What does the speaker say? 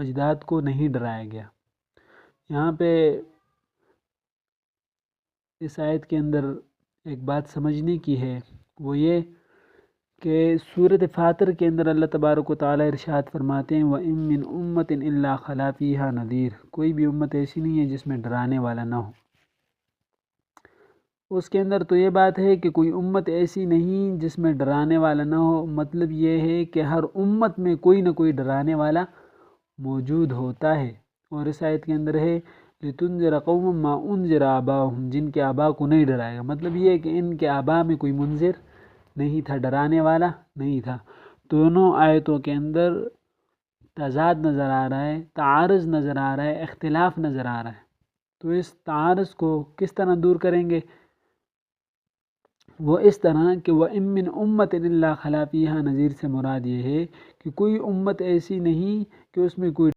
اجداد کو نہیں ڈرایا گیا۔ یہاں پہ اس آیت کے اندر ایک بات سمجھنے کی ہے، وہ یہ کہ سورۃ فاطر کے اندر اللہ تبارک و تعالیٰ ارشاد فرماتے ہیں وَإِن مِّنْ أُمَّةٍ إِلَّا خَلَا فِيهَا نَذِيرٌ، کوئی بھی امت ایسی نہیں ہے جس میں ڈرانے والا نہ ہو۔ اس کے اندر تو یہ بات ہے کہ کوئی امت ایسی نہیں جس میں ڈرانے والا نہ ہو، مطلب یہ ہے کہ ہر امت میں کوئی نہ کوئی ڈرانے والا موجود ہوتا ہے۔ اور اس آیت کے اندر ہے لِتُنذِرَ قَوْمًا مَا أُنذِرَ آبَاؤُهُمْ، جن کے آبا کو نہیں ڈرائے گا، مطلب یہ ہے کہ ان کے آبا میں کوئی منذر نہیں تھا، ڈرانے والا نہیں تھا۔ دونوں آیتوں کے اندر تضاد نظر آ رہا ہے، تعارض نظر آ رہا ہے، اختلاف نظر آ رہا ہے۔ تو اس تعارض کو کس طرح دور کریں گے؟ وہ اس طرح کہ وَإِن مِّنْ أُمَّةٍ إِلَّا خَلَا فِيهَا نَذِيرٌ سے مراد یہ ہے کہ کوئی امت ایسی نہیں کہ اس میں کوئی